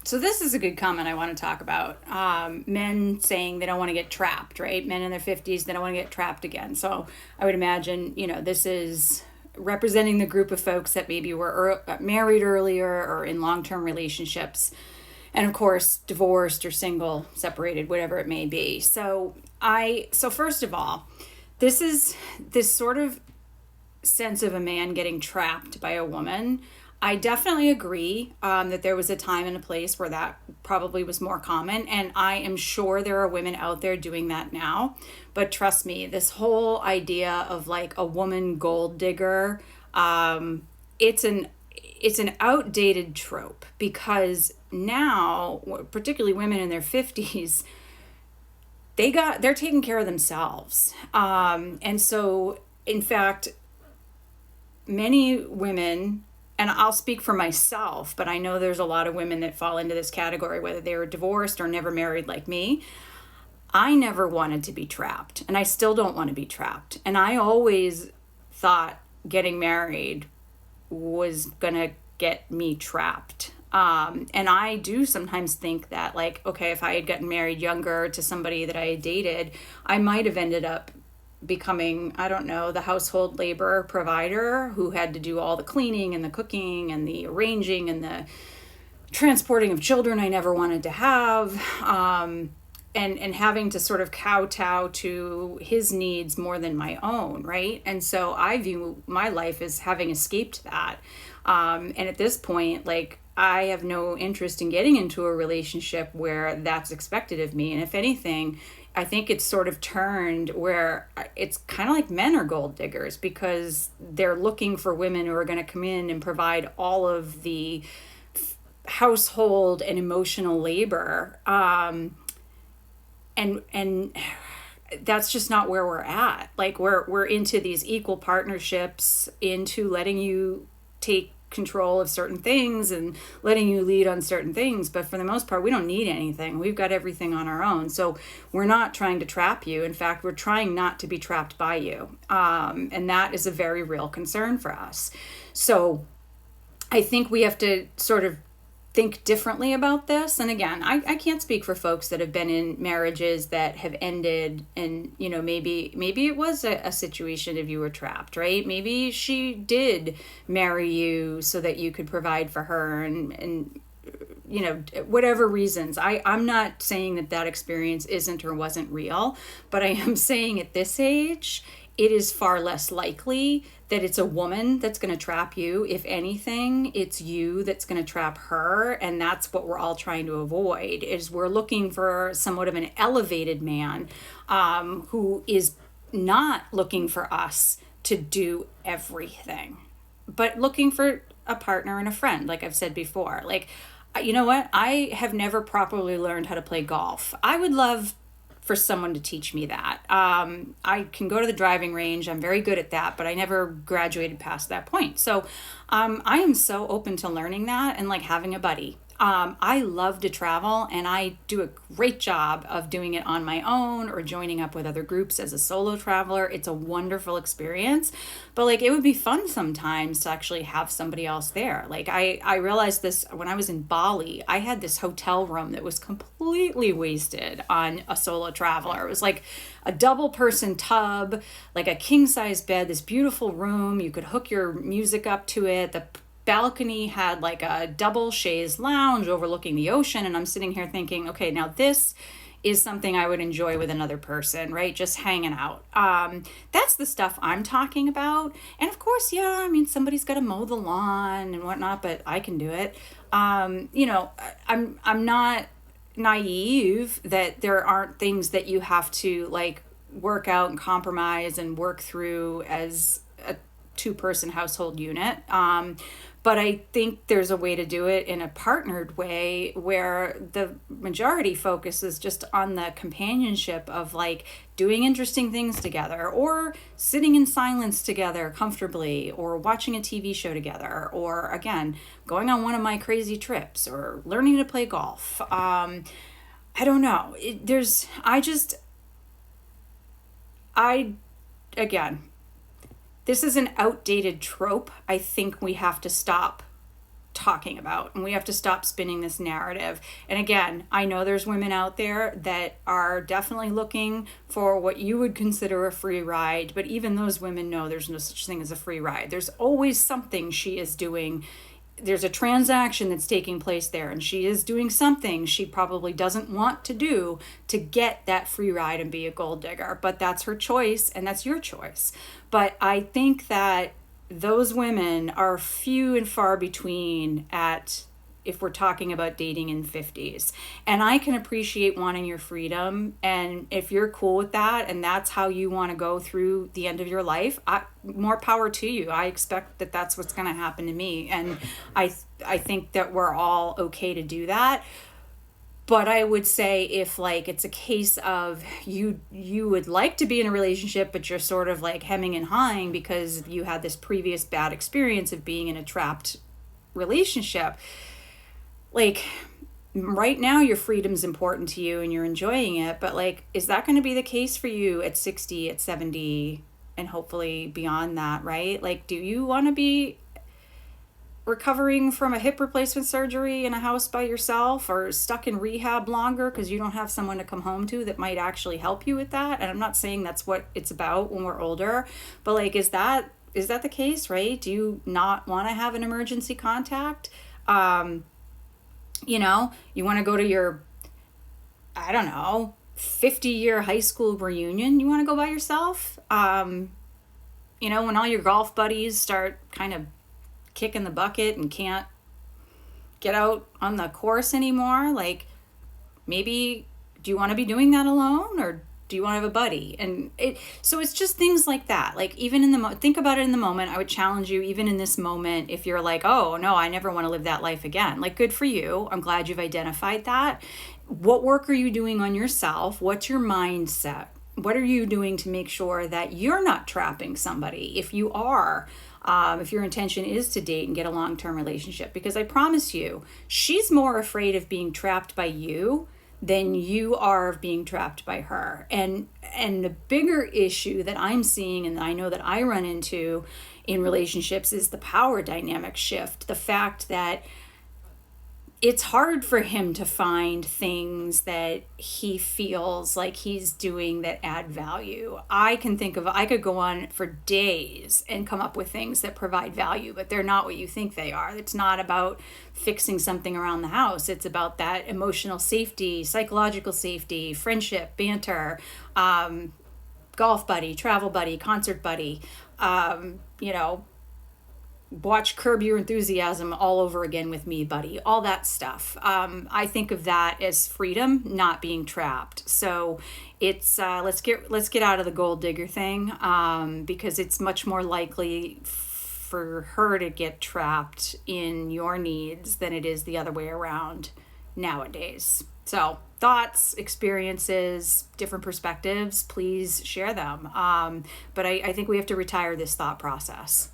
So this is a good comment I want to talk about. Men saying they don't want to get trapped, right? Men in their 50s, they don't want to get trapped again. So I would imagine, this is representing the group of folks that maybe were married earlier or in long-term relationships. And of course, divorced or single, separated, whatever it may be. So first of all, this is this sort of sense of a man getting trapped by a woman. I definitely agree that there was a time and a place where that probably was more common. And I am sure there are women out there doing that now. But trust me, this whole idea of like a woman gold digger, it's an it's an outdated trope because now, particularly women in their 50s, they're taking care of themselves. And so, in fact, many women, and I'll speak for myself, but I know there's a lot of women that fall into this category, whether they were divorced or never married like me. I never wanted to be trapped, and I still don't want to be trapped. And I always thought getting married was gonna get me trapped. And I do sometimes think that, like, okay, if I had gotten married younger to somebody that I had dated, I might have ended up becoming, I don't know, the household labor provider who had to do all the cleaning and the cooking and the arranging and the transporting of children I never wanted to have. And having to sort of kowtow to his needs more than my own, right? And so I view my life as having escaped that. And at this point, like, I have no interest in getting into a relationship where that's expected of me. And if anything, I think it's sort of turned where it's kind of like men are gold diggers because they're looking for women who are going to come in and provide all of the household and emotional labor. And that's just not where we're at. Like we're into these equal partnerships, into letting you take control of certain things and letting you lead on certain things, but for the most part we don't need anything. We've got everything on our own. So we're not trying to trap you. In fact, we're trying not to be trapped by you, and that is a very real concern for us. So I think we have to sort of think differently about this. And again, I can't speak for folks that have been in marriages that have ended, and maybe it was a situation of you were trapped, right? Maybe she did marry you so that you could provide for her, and whatever reasons. I'm not saying that experience isn't or wasn't real, but I am saying at this age it is far less likely that it's a woman that's going to trap you. If anything, it's you that's going to trap her. And that's what we're all trying to avoid, is we're looking for somewhat of an elevated man who is not looking for us to do everything, but looking for a partner and a friend, like I've said before. Like, you know what? I have never properly learned how to play golf. I would love for someone to teach me that. I can go to the driving range. I'm very good at that, but I never graduated past that point. So I am so open to learning that and like having a buddy. I love to travel, and I do a great job of doing it on my own or joining up with other groups as a solo traveler. It's a wonderful experience, but like it would be fun sometimes to actually have somebody else there. Like I realized this when I was in Bali. I had this hotel room that was completely wasted on a solo traveler. It was like a double person tub, like a king size bed, this beautiful room. You could hook your music up to it. The balcony had like a double chaise lounge overlooking the ocean, and I'm sitting here thinking, okay, now this is something I would enjoy with another person, right? Just hanging out. That's the stuff I'm talking about. And of course, yeah, I mean, somebody's got to mow the lawn and whatnot, but I can do it. I'm not naive that there aren't things that you have to like work out and compromise and work through as a two-person household unit. But I think there's a way to do it in a partnered way where the majority focuses just on the companionship of like doing interesting things together, or sitting in silence together comfortably, or watching a TV show together, or again, going on one of my crazy trips, or learning to play golf. I don't know. Again, this is an outdated trope I think we have to stop talking about, and we have to stop spinning this narrative. And again, I know there's women out there that are definitely looking for what you would consider a free ride, but even those women know there's no such thing as a free ride. There's always something she is doing. There's a transaction that's taking place there, and she is doing something she probably doesn't want to do to get that free ride and be a gold digger, but that's her choice and that's your choice. But I think that those women are few and far between at, if we're talking about dating in 50s. And I can appreciate wanting your freedom, and if you're cool with that and that's how you want to go through the end of your life, more power to you. I expect that that's what's going to happen to me, and I think that we're all okay to do that. But I would say if like it's a case of you would like to be in a relationship, but you're sort of like hemming and hawing because you had this previous bad experience of being in a trapped relationship, like right now your freedom's important to you and you're enjoying it, but like, is that going to be the case for you at 60, at 70, and hopefully beyond that, right? Like, do you want to be recovering from a hip replacement surgery in a house by yourself, or stuck in rehab longer because you don't have someone to come home to that might actually help you with that? And I'm not saying that's what it's about when we're older, but like, is that the case, right? Do you not want to have an emergency contact? You want to go to your, I don't know, 50-year high school reunion. You want to go by yourself? When all your golf buddies start kind of kicking the bucket and can't get out on the course anymore, like, maybe do you want to be doing that alone, or do you want to have a buddy? And so it's just things like that. Like, even in the think about it in the moment. I would challenge you, even in this moment, if you're like, oh no, I never want to live that life again, like, good for you. I'm glad you've identified that. What work are you doing on yourself? What's your mindset? What are you doing to make sure that you're not trapping somebody if you are, if your intention is to date and get a long-term relationship? Because I promise you, she's more afraid of being trapped by you than you are of being trapped by her. And the bigger issue that I'm seeing, and I know that I run into in relationships, is the power dynamic shift. The fact that it's hard for him to find things that he feels like he's doing that add value. I could go on for days and come up with things that provide value, but they're not what you think they are. It's not about fixing something around the house. It's about that emotional safety, psychological safety, friendship, banter, golf buddy, travel buddy, concert buddy, watch Curb Your Enthusiasm all over again with me, buddy, all that stuff. I think of that as freedom, not being trapped. So it's let's get out of the gold digger thing, because it's much more likely for her to get trapped in your needs than it is the other way around nowadays. So thoughts, experiences, different perspectives, please share them. But I think we have to retire this thought process.